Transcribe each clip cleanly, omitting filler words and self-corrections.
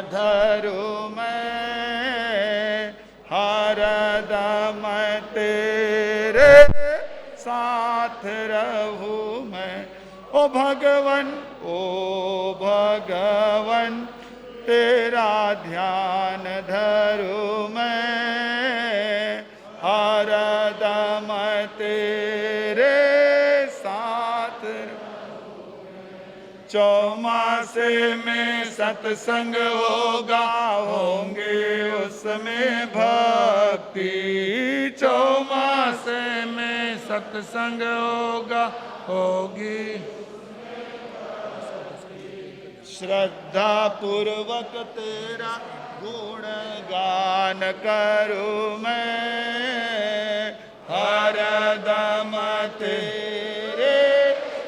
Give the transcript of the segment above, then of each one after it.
धरूं मैं, हरदम तेरे साथ रहूं मैं। ओ भगवन तेरा ध्यान धरूं मैं, हरदम तेरे साथ। चौमासे में सत्संग होगा, होंगे उसमें भक्ति। चौमासे में सत्संग होगा, होगी श्रद्धा पूर्वक तेरा गुणगान करूं मैं, हरदम तेरे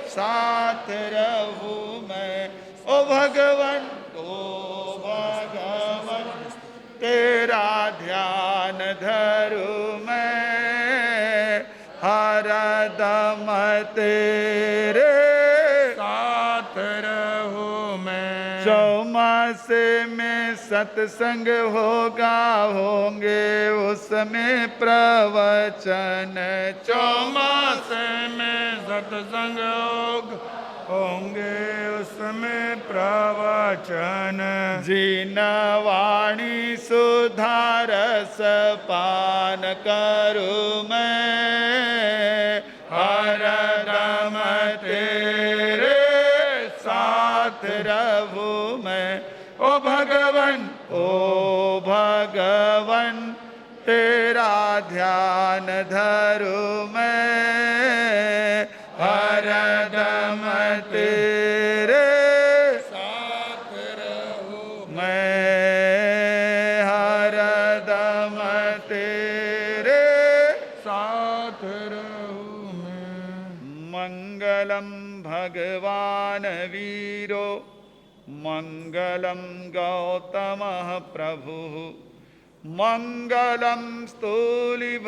साथ रहूं मैं। ओ भगवन तेरा ध्यान धरूं मैं, हरदम तेरे साथ रहूं मैं। चौमासे में सत्संग होगा, होंगे उसमें प्रवचन। चौमासे में सत्संग होगा, होंगे उसमें प्रवचन। जिनवाणी सुधारस पान करूं मैं, हरदम तेरे साथ रहूं मैं। ओ भगवन तेरा ध्यान धरूं मैं, हरदम तेरे साथ रहूं मैं, हरदम तेरे साथ रहूं मैं। मंगलम भगवान वीरो, मंगलम गौतमः प्रभुः, मंगलम स्थूलिभद्राद्या,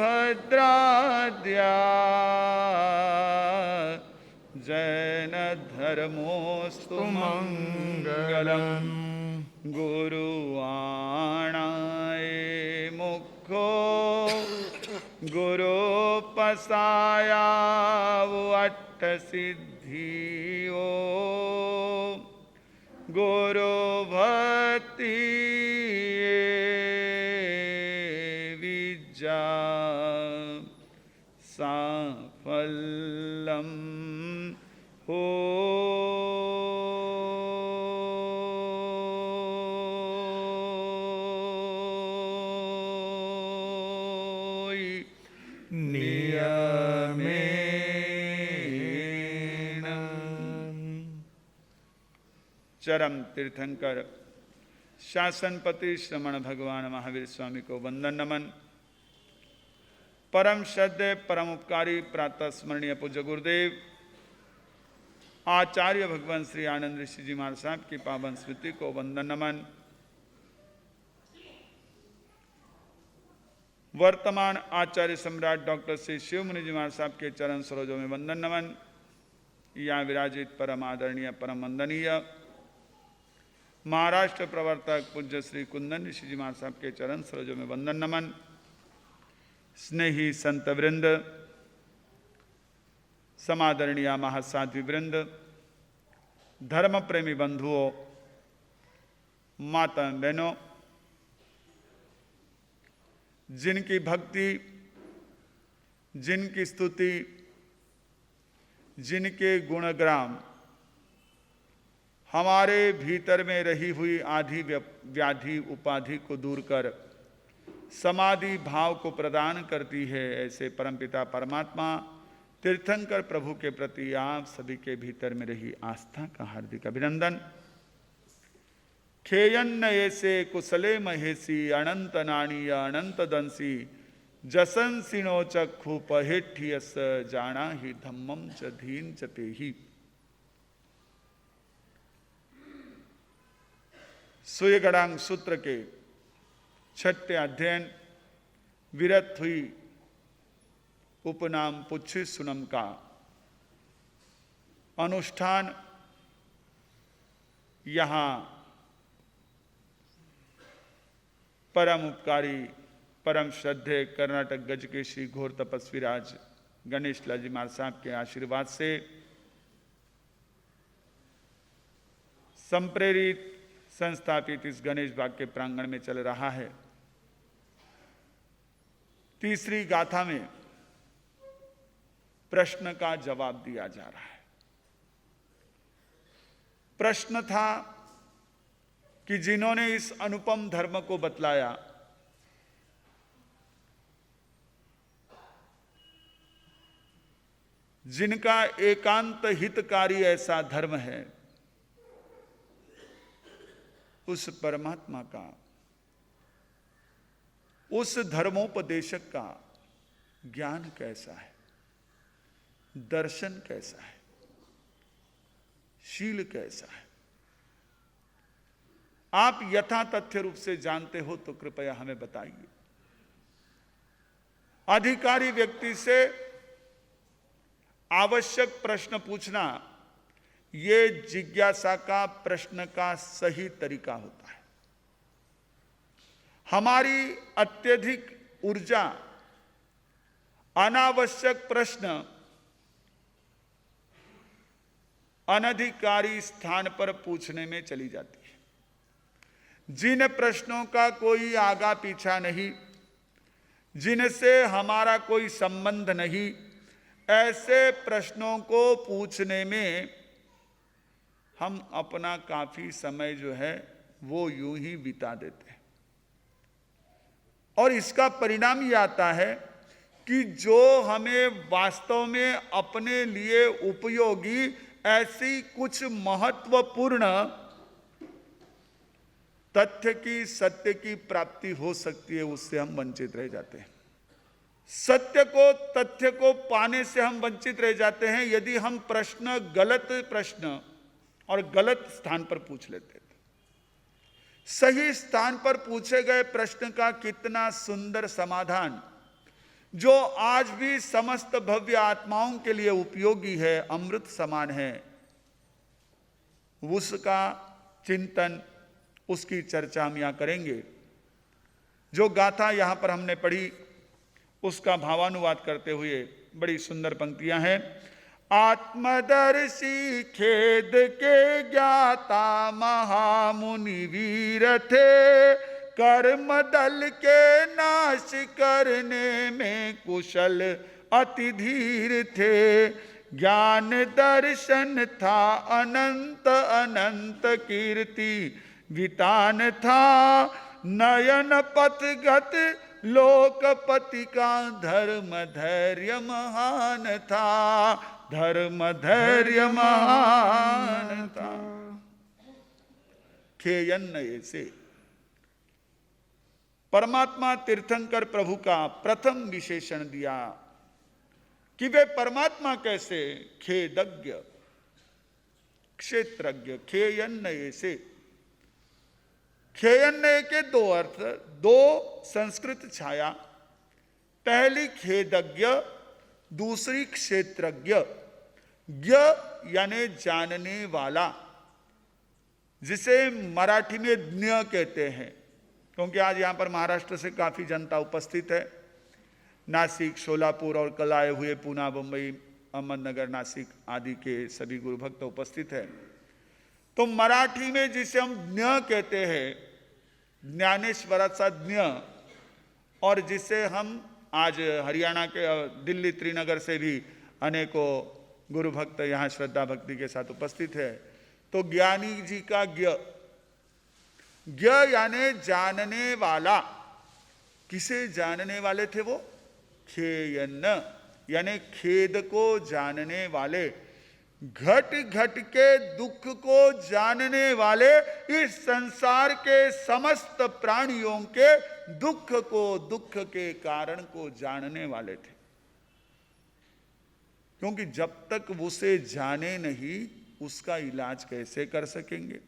जैन धर्मोस्तु मंगलम। गुरुवाणाय मुखो गुरुपसायावु अट्ठ सिद्धियो, गुरु भक्ति विद्या साफल्यम हो। चरम तीर्थंकर शासनपति श्रमण भगवान महावीर स्वामी को वंदन नमन। परम श्रद्धेय परम उपकारी प्रातः स्मरणीय पूज्य गुरुदेव आचार्य भगवान श्री आनंद ऋषि जी महाराज साहब की पावन स्मृति को वंदन नमन। वर्तमान आचार्य सम्राट डॉक्टर श्री शिव मुनि जी महाराज साहब के चरण सरोजों में वंदन नमन। यहाँ विराजित परम आदरणीय परम वंदनीय महाराष्ट्र प्रवर्तक पूज्य श्री कुंदन ऋषि जी महाराज साहब के चरण सरोजों में वंदन नमन। स्नेही संत वृंद, समादरणीय महासाध्वी वृंद, धर्म प्रेमी बंधुओं, माता बहनों, जिनकी भक्ति, जिनकी स्तुति, जिनके गुणग्राम हमारे भीतर में रही हुई आधि व्याधि उपाधि को दूर कर समाधि भाव को प्रदान करती है, ऐसे परमपिता परमात्मा तीर्थंकर प्रभु के प्रति आप सभी के भीतर में रही आस्था का हार्दिक अभिनंदन। खेयन्न ऐसे कुशले महेशी अनंत नाणीय अनंत दंसी, जसंसिनो चक्षु पहेठ्यस जाना ही धम्मम च धीन च तेहि। सूर्यगणांग सूत्र के छठे अध्ययन विरत हुई उपनाम पुच्छी सुनम का अनुष्ठान यहाँ परम उपकारी, परम श्रद्धेय कर्नाटक गज के श्री घोर तपस्वी राज गणेश लालजी महाराज साहब के आशीर्वाद से संप्रेरित संस्थापित इस गणेश बाग के प्रांगण में चल रहा है। तीसरी गाथा में प्रश्न का जवाब दिया जा रहा है। प्रश्न था कि जिन्होंने इस अनुपम धर्म को बतलाया, जिनका एकांत हितकारी ऐसा धर्म है, उस परमात्मा का, उस धर्मोपदेशक का ज्ञान कैसा है, दर्शन कैसा है, शील कैसा है, आप यथा तथ्य रूप से जानते हो तो कृपया हमें बताइए। अधिकारी व्यक्ति से आवश्यक प्रश्न पूछना ये जिज्ञासा का प्रश्न का सही तरीका होता है। हमारी अत्यधिक ऊर्जा अनावश्यक प्रश्न अनधिकारी स्थान पर पूछने में चली जाती है। जिन प्रश्नों का कोई आगा पीछा नहीं, जिनसे हमारा कोई संबंध नहीं, ऐसे प्रश्नों को पूछने में हम अपना काफी समय जो है वो यूं ही बिता देते हैं। और इसका परिणाम ये आता है कि जो हमें वास्तव में अपने लिए उपयोगी ऐसी कुछ महत्वपूर्ण तथ्य की, सत्य की प्राप्ति हो सकती है, उससे हम वंचित रह जाते हैं। सत्य को, तथ्य को पाने से हम वंचित रह जाते हैं यदि हम गलत प्रश्न और गलत स्थान पर पूछ लेते थे। सही स्थान पर पूछे गए प्रश्न का कितना सुंदर समाधान, जो आज भी समस्त भव्य आत्माओं के लिए उपयोगी है, अमृत समान है, उसका चिंतन, उसकी चर्चा हम यहां करेंगे। जो गाथा यहां पर हमने पढ़ी उसका भावानुवाद करते हुए बड़ी सुंदर पंक्तियां हैं। आत्मदर्शी खेद के ज्ञाता महामुनि वीर थे, कर्म दल के नाश करने में कुशल अति धीर थे। ज्ञान दर्शन था अनंत अनंत कीर्ति वितान था, नयन पथगत लोकपति का धर्म धैर्य महान था, धर्म धैर्य महान था। खेयन ऐसे परमात्मा तीर्थंकर प्रभु का प्रथम विशेषण दिया कि वे परमात्मा कैसे, खेदज्ञ, क्षेत्रज्ञ। खेयन ऐसे, खेयन्नय के दो अर्थ, दो संस्कृत छाया। पहली खेदज्ञ, दूसरी क्षेत्रज्ञ। ज्ञ यानी जानने वाला, जिसे मराठी में ज्ञ कहते हैं, क्योंकि आज यहां पर महाराष्ट्र से काफी जनता उपस्थित है। नासिक, सोलापुर और कल आए हुए पूना, मुंबई, अहमदनगर, नासिक आदि के सभी गुरु भक्त उपस्थित है। तो मराठी में जिसे हम ज्ञ कहते हैं, ज्ञानेश्वराचा ज्ञ, और जिसे हम आज हरियाणा के दिल्ली त्रिनगर से भी अनेकों गुरु भक्त यहाँ श्रद्धा भक्ति के साथ उपस्थित है। तो ज्ञानी जी का ज्ञ, ज्ञ यानी जानने वाला। किसे जानने वाले थे वो? खेयन यानी खेद को जानने वाले, घट घट के दुख को जानने वाले, इस संसार के समस्त प्राणियों के दुख को, दुख के कारण को जानने वाले थे। क्योंकि जब तक उसे जाने नहीं, उसका इलाज कैसे कर सकेंगे?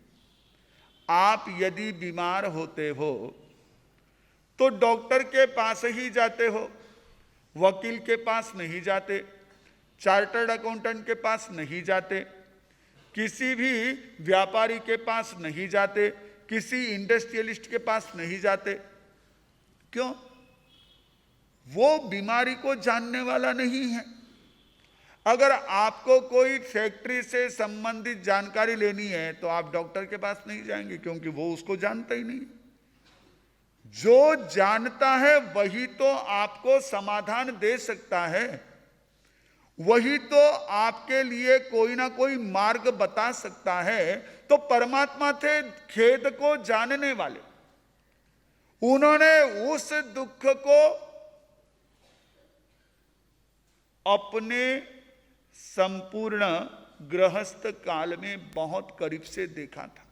आप यदि बीमार होते हो तो डॉक्टर के पास ही जाते हो, वकील के पास नहीं जाते, चार्टर्ड अकाउंटेंट के पास नहीं जाते, किसी भी व्यापारी के पास नहीं जाते, किसी इंडस्ट्रियलिस्ट के पास नहीं जाते। क्यों? वो बीमारी को जानने वाला नहीं है। अगर आपको कोई फैक्ट्री से संबंधित जानकारी लेनी है तो आप डॉक्टर के पास नहीं जाएंगे, क्योंकि वो उसको जानता ही नहीं। जो जानता है वही तो आपको समाधान दे सकता है, वही तो आपके लिए कोई ना कोई मार्ग बता सकता है। तो परमात्मा थे खेद को जानने वाले, उन्होंने उस दुख को अपने संपूर्ण गृहस्थ काल में बहुत करीब से देखा था।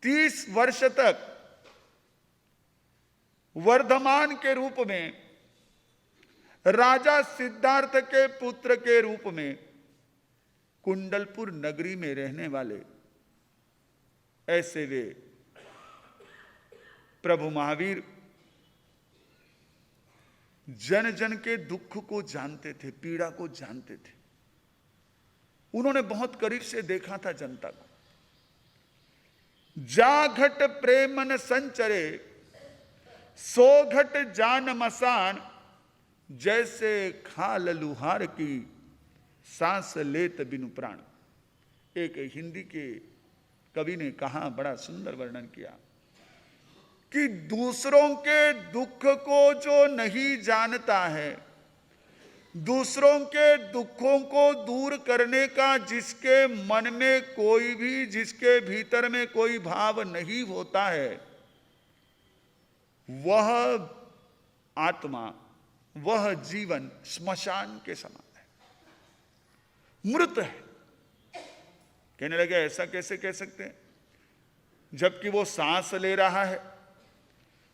30 वर्ष तक वर्धमान के रूप में, राजा सिद्धार्थ के पुत्र के रूप में कुंडलपुर नगरी में रहने वाले ऐसे वे प्रभु महावीर जन जन के दुख को जानते थे, पीड़ा को जानते थे। उन्होंने बहुत करीब से देखा था जनता को। जा घट प्रेमन संचरे सो घट जान मसान, जैसे खाल लुहार की सांस लेत बिनु प्राण। एक हिंदी के कवि ने कहा, बड़ा सुंदर वर्णन किया कि दूसरों के दुख को जो नहीं जानता है, दूसरों के दुखों को दूर करने का जिसके मन में कोई भी, जिसके भीतर में कोई भाव नहीं होता है, वह आत्मा, वह जीवन श्मशान के समान है, मृत है। कहने लगे ऐसा कैसे कह सकते हैं, जबकि वो सांस ले रहा है।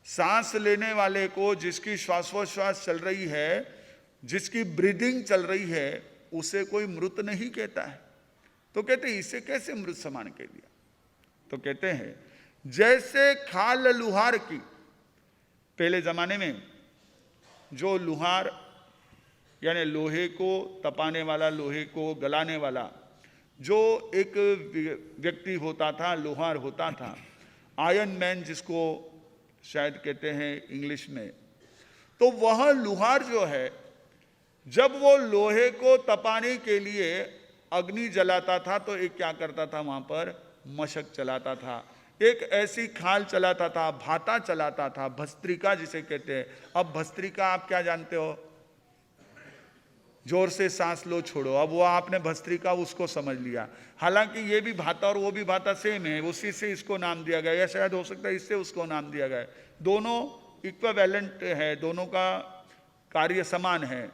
सांस लेने वाले को, जिसकी श्वासोच्छ्वास चल रही है, जिसकी ब्रीदिंग चल रही है, उसे कोई मृत नहीं कहता है। तो कहते हैं इसे कैसे मृत समान कह दिया? तो कहते हैं जैसे खाल लुहार की, पहले जमाने में जो लुहार यानी लोहे को तपाने वाला, लोहे को गलाने वाला जो एक व्यक्ति होता था, लोहार होता था, आयरन मैन जिसको शायद कहते हैं इंग्लिश में, तो वह लुहार जो है, जब वो लोहे को तपाने के लिए अग्नि जलाता था तो एक क्या करता था, वहां पर मशक चलाता था, एक ऐसी खाल चलाता था, भाता चलाता था, भस्त्रिका जिसे कहते हैं। अब भस्त्रिका आप क्या जानते हो? जोर से सांस लो छोड़ो। अब वो आपने भस्त्रिका उसको समझ लिया, हालांकि ये भी भाता और वो भी भाता सेम है, उसी से इसको नाम दिया गया, या शायद हो सकता है इससे उसको नाम दिया गया। दोनों इक्विवेलेंट है, दोनों का कार्य समान है।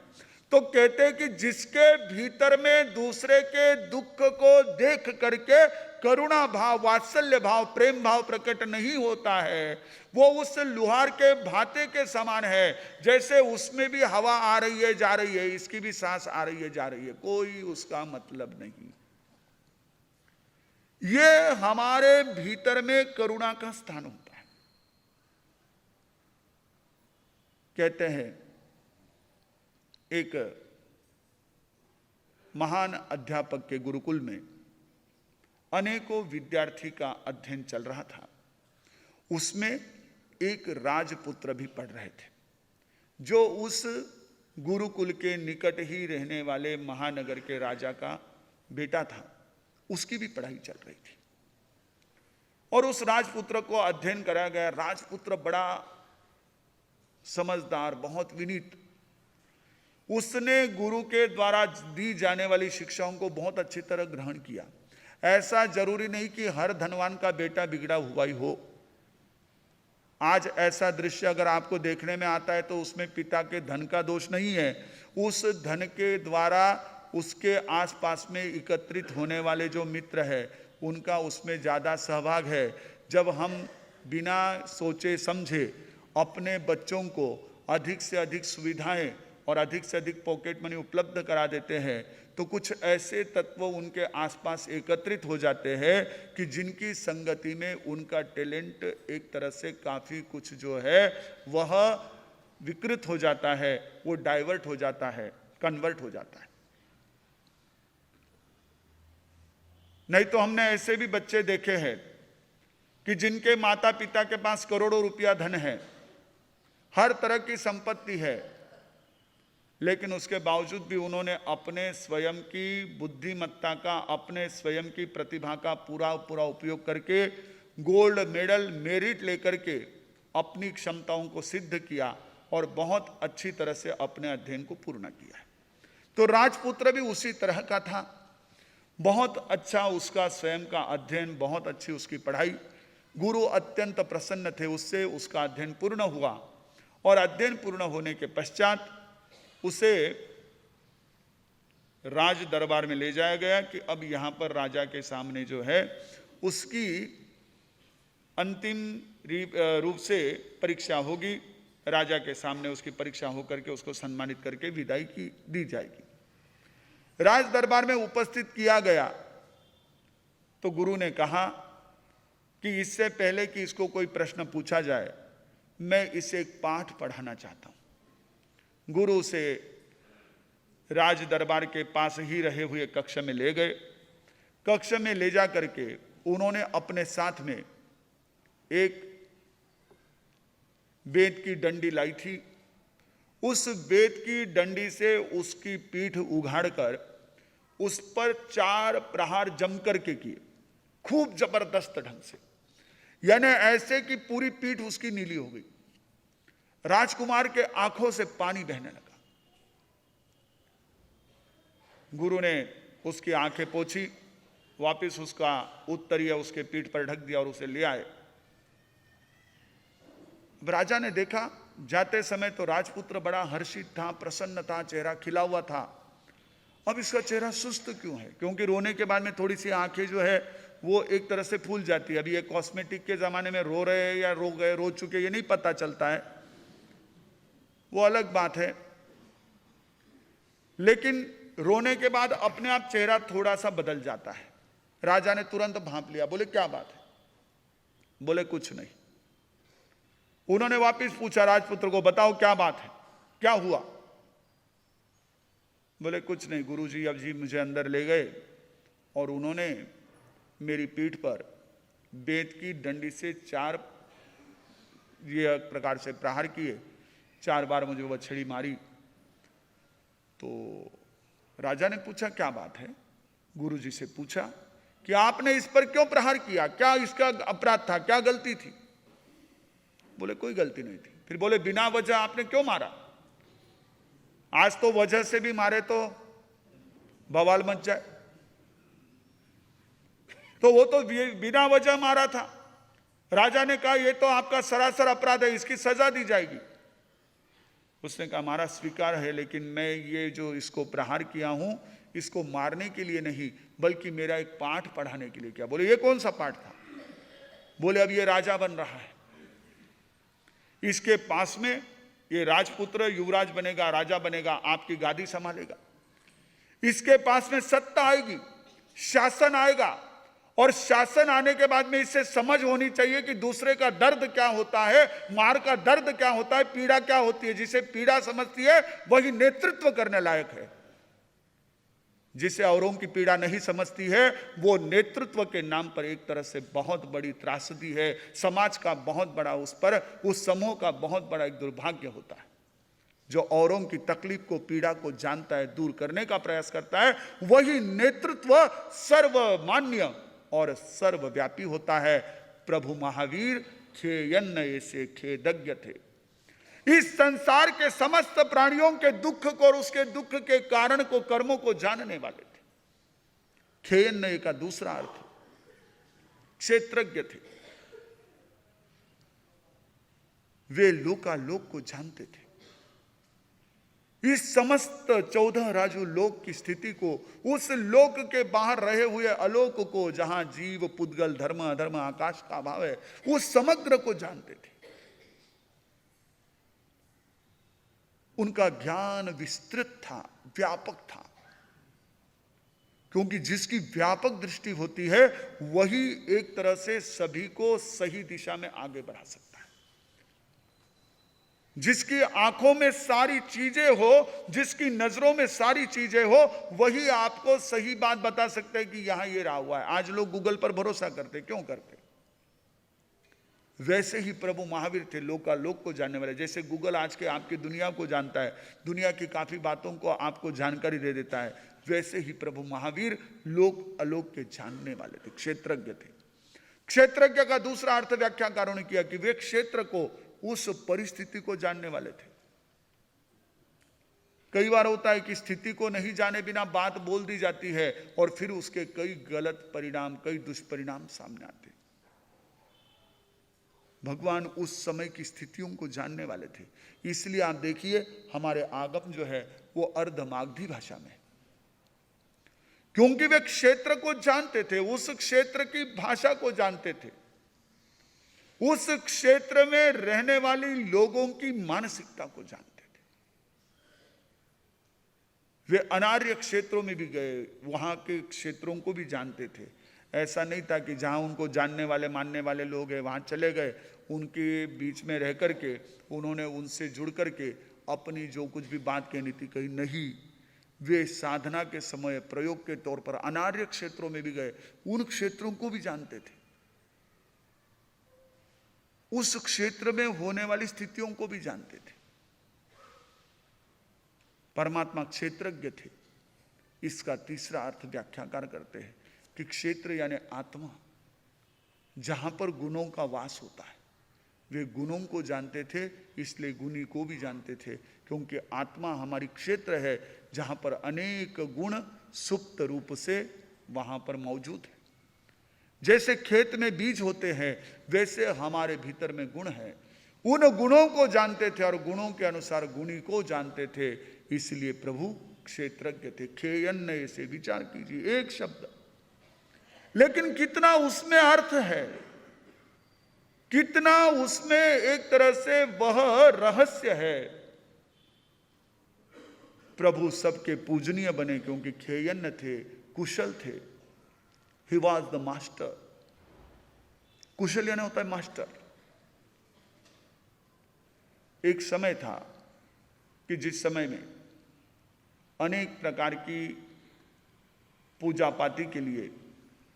तो कहते हैं कि जिसके भीतर में दूसरे के दुख को देख करके करुणा भाव, वात्सल्य भाव, प्रेम भाव प्रकट नहीं होता है, वो उस लुहार के भाते के समान है। जैसे उसमें भी हवा आ रही है, जा रही है, इसकी भी सांस आ रही है, जा रही है, कोई उसका मतलब नहीं। ये हमारे भीतर में करुणा का स्थान होता है। कहते हैं एक महान अध्यापक के गुरुकुल में अनेकों विद्यार्थी का अध्ययन चल रहा था। उसमें एक राजपुत्र भी पढ़ रहे थे, जो उस गुरुकुल के निकट ही रहने वाले महानगर के राजा का बेटा था। उसकी भी पढ़ाई चल रही थी और उस राजपुत्र को अध्ययन कराया गया। राजपुत्र बड़ा समझदार, बहुत विनीत, उसने गुरु के द्वारा दी जाने वाली शिक्षाओं को बहुत अच्छी तरह ग्रहण किया। ऐसा जरूरी नहीं कि हर धनवान का बेटा बिगड़ा हुआ ही हो। आज ऐसा दृश्य अगर आपको देखने में आता है तो उसमें पिता के धन का दोष नहीं है, उस धन के द्वारा उसके आसपास में एकत्रित होने वाले जो मित्र है उनका उसमें ज़्यादा सहभाग है। जब हम बिना सोचे समझे अपने बच्चों को अधिक से अधिक सुविधाएं और अधिक से अधिक पॉकेट मनी उपलब्ध करा देते हैं तो कुछ ऐसे तत्व उनके आसपास एकत्रित हो जाते हैं कि जिनकी संगति में उनका टैलेंट एक तरह से काफ़ी कुछ जो है वह विकृत हो जाता है, वो डाइवर्ट हो जाता है, कन्वर्ट हो जाता है। नहीं तो हमने ऐसे भी बच्चे देखे हैं कि जिनके माता पिता के पास करोड़ों रुपया धन है, हर तरह की संपत्ति है, लेकिन उसके बावजूद भी उन्होंने अपने स्वयं की बुद्धिमत्ता का, अपने स्वयं की प्रतिभा का पूरा पूरा उपयोग करके गोल्ड मेडल मेरिट लेकर के अपनी क्षमताओं को सिद्ध किया और बहुत अच्छी तरह से अपने अध्ययन को पूर्ण किया है। तो राजपुत्र भी उसी तरह का था, बहुत अच्छा उसका स्वयं का अध्ययन, बहुत अच्छी उसकी पढ़ाई। गुरु अत्यंत प्रसन्न थे उससे, उसका अध्ययन पूर्ण हुआ और अध्ययन पूर्ण होने के पश्चात उसे राज दरबार में ले जाया गया कि अब यहां पर राजा के सामने जो है उसकी अंतिम रूप से परीक्षा होगी। राजा के सामने उसकी परीक्षा होकर के उसको सम्मानित करके विदाई की दी जाएगी। राज दरबार में उपस्थित किया गया तो गुरु ने कहा कि इससे पहले कि इसको कोई प्रश्न पूछा जाए, मैं इसे एक पाठ पढ़ाना चाहता हूं। गुरु से राज दरबार के पास ही रहे हुए कक्ष में ले गए। कक्ष में ले जा करके उन्होंने अपने साथ में एक बेत की डंडी लाई थी। उस बेत की डंडी से उसकी पीठ उघाड़कर उस पर 4 प्रहार जमकर के किए, खूब जबरदस्त ढंग से, यानी ऐसे कि पूरी पीठ उसकी नीली हो गई। राजकुमार के आंखों से पानी बहने लगा। गुरु ने उसकी आंखें पोंछी, वापस उसका उत्तरीय उसके पीठ पर ढक दिया और उसे ले आए। राजा ने देखा जाते समय तो राजपुत्र बड़ा हर्षित था, प्रसन्न था, चेहरा खिला हुआ था। अब इसका चेहरा सुस्त क्यों है? क्योंकि रोने के बाद में थोड़ी सी आंखें जो है वो एक तरह से फूल जाती है। अभी ये कॉस्मेटिक के जमाने में रो रहे हैं या रो गए, रो चुके, ये नहीं पता चलता है, वो अलग बात है। लेकिन रोने के बाद अपने आप चेहरा थोड़ा सा बदल जाता है। राजा ने तुरंत भांप लिया, बोले क्या बात है? बोले कुछ नहीं। उन्होंने वापस पूछा राजपुत्र को, बताओ क्या बात है, क्या हुआ? बोले कुछ नहीं गुरुजी, अब जी मुझे अंदर ले गए और उन्होंने मेरी पीठ पर बेत की डंडी से 4 ये प्रकार से प्रहार किए, 4 बार मुझे वो छड़ी मारी। तो राजा ने पूछा क्या बात है? गुरुजी से पूछा कि आपने इस पर क्यों प्रहार किया, क्या इसका अपराध था, क्या गलती थी? बोले कोई गलती नहीं थी। फिर बोले बिना वजह आपने क्यों मारा? आज तो वजह से भी मारे तो बवाल मच जाए, तो वो तो बिना वजह मारा था। राजा ने कहा ये तो आपका सरासर अपराध है, इसकी सजा दी जाएगी। उसने कहा हमारा स्वीकार है, लेकिन मैं ये जो इसको प्रहार किया हूं इसको मारने के लिए नहीं, बल्कि मेरा एक पाठ पढ़ाने के लिए किया। बोले ये कौन सा पाठ था? बोले अब ये राजा बन रहा है, इसके पास में ये राजपुत्र युवराज बनेगा, राजा बनेगा, आपकी गादी संभालेगा। इसके पास में सत्ता आएगी, शासन आएगा, और शासन आने के बाद में इससे समझ होनी चाहिए कि दूसरे का दर्द क्या होता है, मार का दर्द क्या होता है, पीड़ा क्या होती है। जिसे पीड़ा समझती है वही नेतृत्व करने लायक है। जिसे औरों की पीड़ा नहीं समझती है वो नेतृत्व के नाम पर एक तरह से बहुत बड़ी त्रासदी है। समाज का बहुत बड़ा उस समूह का बहुत बड़ा एक दुर्भाग्य होता है। जो औरों की तकलीफ को, पीड़ा को जानता है, दूर करने का प्रयास करता है, वही नेतृत्व सर्वमान्य और सर्वव्यापी होता है। प्रभु महावीर खेयन्न ऐसे खेदज्ञ थे। इस संसार के समस्त प्राणियों के दुख को और उसके दुख के कारण को, कर्मों को जानने वाले थे। खेयन्न का दूसरा अर्थ क्षेत्रज्ञ थे। वे लोकालोक को जानते थे। इस समस्त 14 राजू लोक की स्थिति को, उस लोक के बाहर रहे हुए अलोक को, जहां जीव, पुद्गल, धर्म, अधर्म, आकाश का अभाव है, उस समग्र को जानते थे। उनका ज्ञान विस्तृत था, व्यापक था, क्योंकि जिसकी व्यापक दृष्टि होती है वही एक तरह से सभी को सही दिशा में आगे बढ़ा सकता है। जिसकी आंखों में सारी चीजें हो, जिसकी नजरों में सारी चीजें हो, वही आपको सही बात बता सकते हैं कि यहां ये रहा हुआ है। आज लोग गूगल पर भरोसा करते, क्यों करते? वैसे ही प्रभु महावीर थे, लोकालोक को जानने वाले। जैसे गूगल आज के आपकी दुनिया को जानता है, दुनिया की काफी बातों को आपको जानकारी दे देता है, वैसे ही प्रभु महावीर लोक अलोक के जानने वाले थे, क्षेत्रज्ञ थे। क्षेत्रज्ञ का दूसरा अर्थ व्याख्याकारों ने किया कि वे क्षेत्र को, उस परिस्थिति को जानने वाले थे। कई बार होता है कि स्थिति को नहीं जाने बिना बात बोल दी जाती है और फिर उसके कई गलत परिणाम, कई दुष्परिणाम सामने आते। भगवान उस समय की स्थितियों को जानने वाले थे, इसलिए आप देखिए हमारे आगम जो है वो अर्धमागधी भाषा में, क्योंकि वे क्षेत्र को जानते थे, उस क्षेत्र की भाषा को जानते थे, उस क्षेत्र में रहने वाली लोगों की मानसिकता को जानते थे। वे अनार्य क्षेत्रों में भी गए, वहां के क्षेत्रों को भी जानते थे। ऐसा नहीं था कि जहां उनको जानने वाले मानने वाले लोग हैं वहां चले गए, उनके बीच में रह करके उन्होंने उनसे जुड़ करके अपनी जो कुछ भी बात कहनी थी कही। नहीं, वे साधना के समय प्रयोग के तौर पर अनार्य क्षेत्रों में भी गए, उन क्षेत्रों को भी जानते थे, उस क्षेत्र में होने वाली स्थितियों को भी जानते थे। परमात्मा क्षेत्रज्ञ थे। इसका तीसरा अर्थ व्याख्याकार करते हैं कि क्षेत्र यानी आत्मा, जहां पर गुणों का वास होता है। वे गुणों को जानते थे, इसलिए गुणी को भी जानते थे, क्योंकि आत्मा हमारी क्षेत्र है जहां पर अनेक गुण सुप्त रूप से वहां पर मौजूद है। जैसे खेत में बीज होते हैं, वैसे हमारे भीतर में गुण है। उन गुणों को जानते थे और गुणों के अनुसार गुणी को जानते थे, इसलिए प्रभु क्षेत्रज्ञ थे। खेयन से विचार कीजिए, एक शब्द, लेकिन कितना उसमें अर्थ है, कितना उसमें एक तरह से वह रहस्य है। प्रभु सबके पूजनीय बने क्योंकि खेयन थे, कुशल थे। He was the master. कुशल यानी होता है मास्टर। एक समय था कि जिस समय में अनेक प्रकार की पूजा पाती के लिए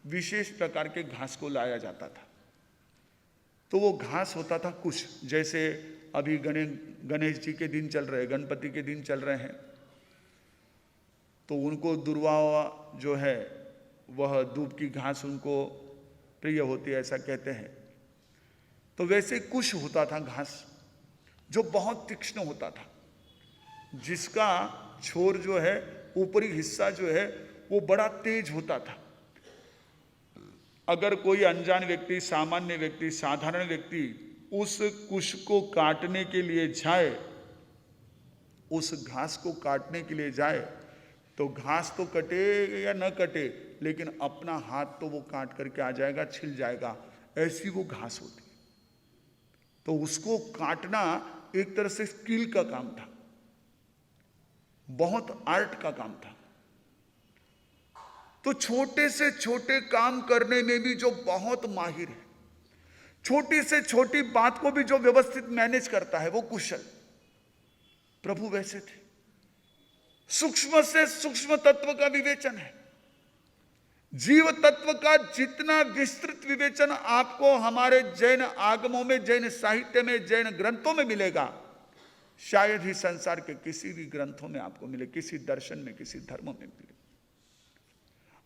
विशेष प्रकार के घास को लाया जाता था। तो वो घास होता था कुश। जैसे अभी गणेश जी के दिन चल रहे, गणपति के दिन चल रहे हैं, तो उनको दुर्वा जो है वह दूब की घास उनको प्रिय होती है, ऐसा कहते हैं। तो वैसे कुश होता था घास, जो बहुत तीक्ष्ण होता था, जिसका छोर जो है, ऊपरी हिस्सा जो है वो बड़ा तेज होता था। अगर कोई अनजान व्यक्ति, सामान्य व्यक्ति, साधारण व्यक्ति उस कुश को काटने के लिए जाए, उस घास को काटने के लिए जाए, तो घास तो कटे या न कटे, लेकिन अपना हाथ तो वो काट करके आ जाएगा, छिल जाएगा, ऐसी वो घास होती। तो उसको काटना एक तरह से स्किल का काम था, बहुत आर्ट का काम था। तो छोटे से छोटे काम करने में भी जो बहुत माहिर है, छोटी से छोटी बात को भी जो व्यवस्थित मैनेज करता है, वो कुशल। प्रभु वैसे थे। सूक्ष्म से सूक्ष्म तत्व का विवेचन है। जीव तत्व का जितना विस्तृत विवेचन आपको हमारे जैन आगमों में, जैन साहित्य में, जैन ग्रंथों में मिलेगा, शायद ही संसार के किसी भी ग्रंथों में आपको मिले, किसी दर्शन में, किसी धर्म में मिले।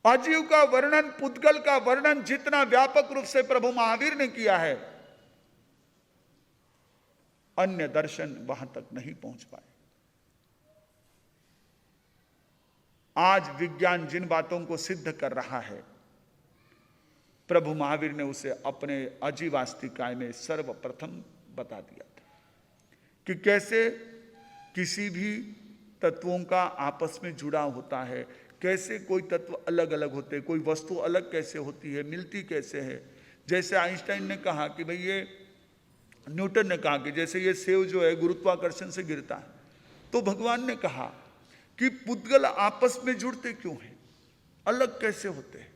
अजीव का वर्णन, पुद्गल का वर्णन जितना व्यापक रूप से प्रभु महावीर ने किया है, अन्य दर्शन वहां तक नहीं पहुंच पाए। आज विज्ञान जिन बातों को सिद्ध कर रहा है, प्रभु महावीर ने उसे अपने अजीवास्तिकाय में सर्वप्रथम बता दिया था कि कैसे किसी भी तत्वों का आपस में जुड़ा होता है, कैसे कोई तत्व अलग अलग होते हैं, कोई वस्तु अलग कैसे होती है, मिलती कैसे है। जैसे आइंस्टाइन ने कहा कि भाई ये, न्यूटन ने कहा कि जैसे ये सेव जो है गुरुत्वाकर्षण से गिरता है, तो भगवान ने कहा कि पुद्गल आपस में जुड़ते क्यों हैं, अलग कैसे होते हैं।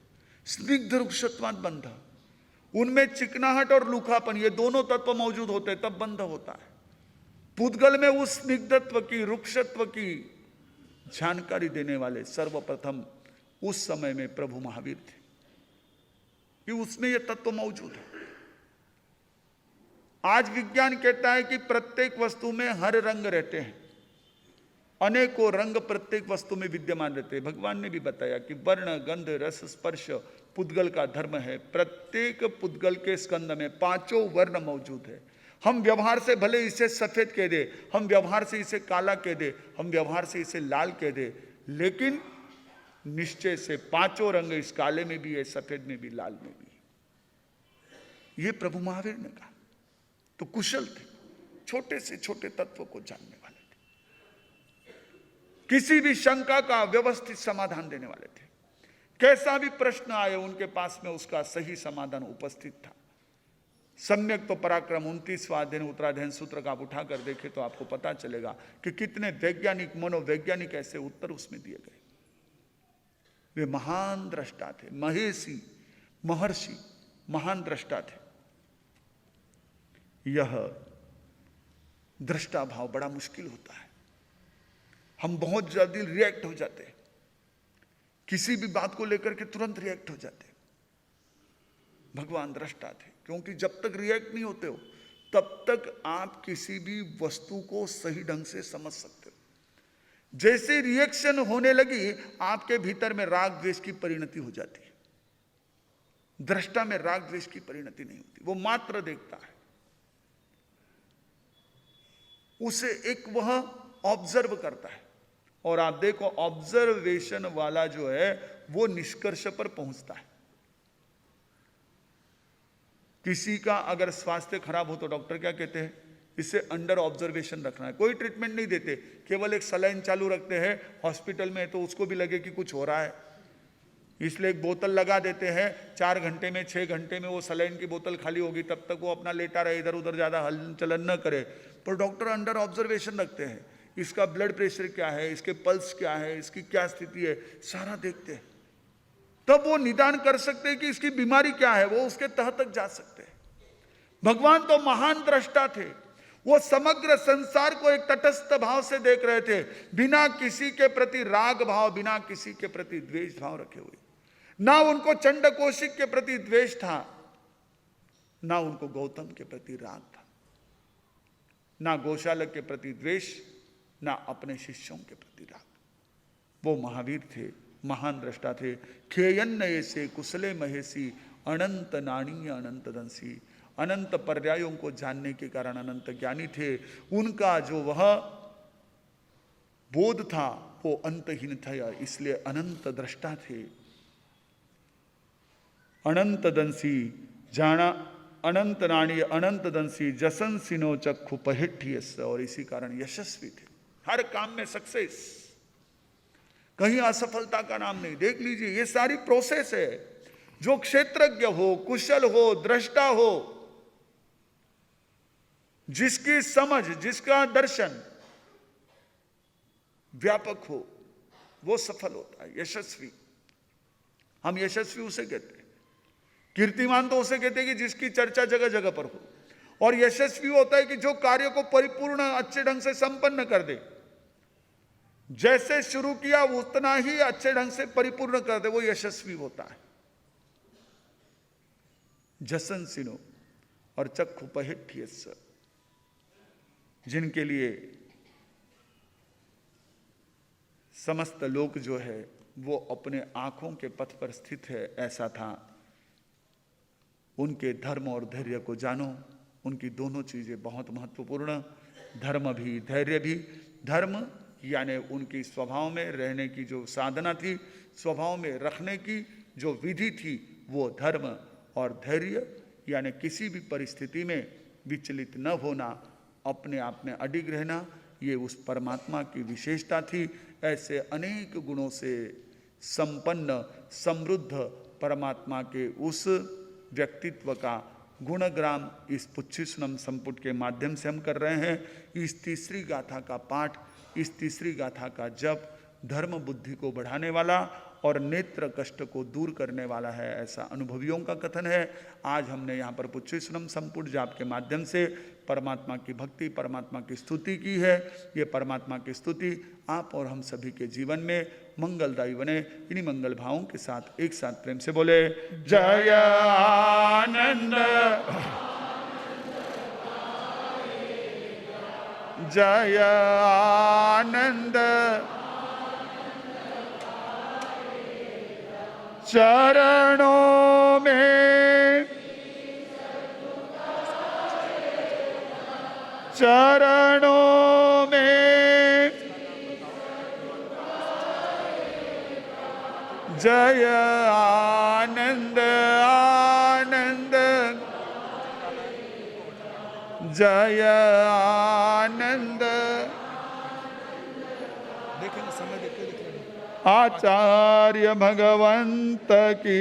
स्निग्ध रुक्षत्वात् बंध, उनमें चिकनाहट और लूखापन, ये दोनों तत्व मौजूद होते हैं तब बंध होता है। पुद्गल में उस स्निग्धत्व की, रुक्षत्व की जानकारी देने वाले सर्वप्रथम उस समय में प्रभु महावीर थे कि उसमें यह तत्व मौजूद है। आज विज्ञान कहता है कि प्रत्येक वस्तु में हर रंग रहते हैं, अनेकों रंग प्रत्येक वस्तु में विद्यमान रहते हैं। भगवान ने भी बताया कि वर्ण, गंध, रस, स्पर्श पुद्गल का धर्म है। प्रत्येक पुद्गल के स्कंद में पांचों वर्ण मौजूद है। हम व्यवहार से भले इसे सफेद कह दे, हम व्यवहार से इसे काला कह दे, हम व्यवहार से इसे लाल कह दे, लेकिन निश्चय से पांचों रंग इस काले में भी है, सफेद में भी, लाल में भी। ये प्रभु महावीर ने कहा। तो कुशल थे, छोटे से छोटे तत्व को जानने वाले थे, किसी भी शंका का व्यवस्थित समाधान देने वाले थे। कैसा भी प्रश्न आए उनके पास में उसका सही समाधान उपस्थित था। सम्यक तो पराक्रम 29वां अध्ययन उत्तराध्ययन सूत्र का आप उठाकर देखें तो आपको पता चलेगा कि कितने वैज्ञानिक, मनोवैज्ञानिक ऐसे उत्तर उसमें दिए गए। वे महान दृष्टा थे, महेशी, महर्षि, महान दृष्टा थे। यह दृष्टा भाव बड़ा मुश्किल होता है। हम बहुत जल्दी रिएक्ट हो जाते हैं, किसी भी बात को लेकर के तुरंत रिएक्ट हो जाते हैं। भगवान दृष्टा थे, क्योंकि जब तक रिएक्ट नहीं होते हो तब तक आप किसी भी वस्तु को सही ढंग से समझ सकते हो। जैसे रिएक्शन होने लगी आपके भीतर में राग द्वेष की परिणति हो जाती है। दृष्टा में राग द्वेष की परिणति नहीं होती, वो मात्र देखता है, उसे एक वह ऑब्जर्व करता है। और आप देखो ऑब्जर्वेशन वाला जो है वो निष्कर्ष पर पहुंचता है। किसी का अगर स्वास्थ्य खराब हो तो डॉक्टर क्या कहते हैं, इसे अंडर ऑब्जर्वेशन रखना है। कोई ट्रीटमेंट नहीं देते, केवल एक सलाइन चालू रखते हैं। हॉस्पिटल में तो उसको भी लगे कि कुछ हो रहा है, इसलिए एक बोतल लगा देते हैं। 4 घंटे में 6 घंटे में वो सलाइन की बोतल खाली होगी, तब तक वो अपना लेटा रहे, इधर उधर ज्यादा हलन चलन न करे। पर डॉक्टर अंडर ऑब्जर्वेशन रखते हैं, इसका ब्लड प्रेशर क्या है, इसके पल्स क्या है, इसकी क्या स्थिति है, सारा देखते हैं। तब वो निदान कर सकते हैं कि इसकी बीमारी क्या है, वो उसके तह तक जा सकते हैं। भगवान तो महान दृष्टा थे, वो समग्र संसार को एक तटस्थ भाव से देख रहे थे, बिना किसी के प्रति राग भाव, बिना किसी के प्रति द्वेष भाव रखे हुए। ना उनको चंड कौशिक के प्रति द्वेष था, ना उनको गौतम के प्रति राग था, ना गोशालक के प्रति द्वेष, ना अपने शिष्यों के प्रति राग। वो महावीर थे, महान दृष्टा थे। खेयन्न से कुशले महेशी अनंत नाणीय अनंत दंसी। अनंत पर्यायों को जानने के कारण अनंत ज्ञानी थे। उनका जो वह बोध था वो अंतहीन था, इसलिए अनंत दृष्टा थे। अनंत दंसी जाना, अनंत नाणी अनंत दंसी जसंसिनो चक्षु पहिठ्यस्य, और इसी कारण यशस्वी थे। हर काम में सक्सेस, कहीं असफलता का नाम नहीं। देख लीजिए ये सारी प्रोसेस है। जो क्षेत्रज्ञ हो, कुशल हो, दृष्टा हो, जिसकी समझ, जिसका दर्शन व्यापक हो, वो सफल होता है, यशस्वी। हम यशस्वी उसे कहते हैं। कीर्तिमान तो उसे कहते हैं कि जिसकी चर्चा जगह जगह पर हो। और यशस्वी होता है कि जो कार्य को परिपूर्ण अच्छे ढंग से संपन्न कर दे, जैसे शुरू किया उतना ही अच्छे ढंग से परिपूर्ण कर दे, वो यशस्वी होता है। जसंसिनो और चक्षु पहिठ्यस्य, जिनके लिए समस्त लोक जो है वो अपने आंखों के पथ पर स्थित है, ऐसा था। उनके धर्म और धैर्य को जानो। उनकी दोनों चीजें बहुत महत्वपूर्ण, धर्म भी धैर्य भी। धर्म यानी उनकी स्वभाव में रहने की जो साधना थी, स्वभाव में रखने की जो विधि थी, वो धर्म। और धैर्य यानी किसी भी परिस्थिति में विचलित न होना, अपने आप में अडिग रहना, ये उस परमात्मा की विशेषता थी। ऐसे अनेक गुणों से संपन्न समृद्ध परमात्मा के उस व्यक्तित्व का गुणग्राम इस पुच्छिस्नम संपुट के माध्यम से हम कर रहे हैं। इस तीसरी गाथा का पाठ, इस तीसरी गाथा का जप धर्म बुद्धि को बढ़ाने वाला और नेत्र कष्ट को दूर करने वाला है, ऐसा अनुभवियों का कथन है। आज हमने यहाँ पर पुच्छिस्नम संपुट जाप के माध्यम से परमात्मा की भक्ति, परमात्मा की स्तुति की है। ये परमात्मा की स्तुति आप और हम सभी के जीवन में मंगलदायी बने। इन्हीं मंगल भावों के साथ एक साथ प्रेम से बोले जय आनंद। जय आनंद चरणों में, चरणों में जय आनंद आनंद, जय आनंद। देखेंगे समय देख के आचार्य भगवंत की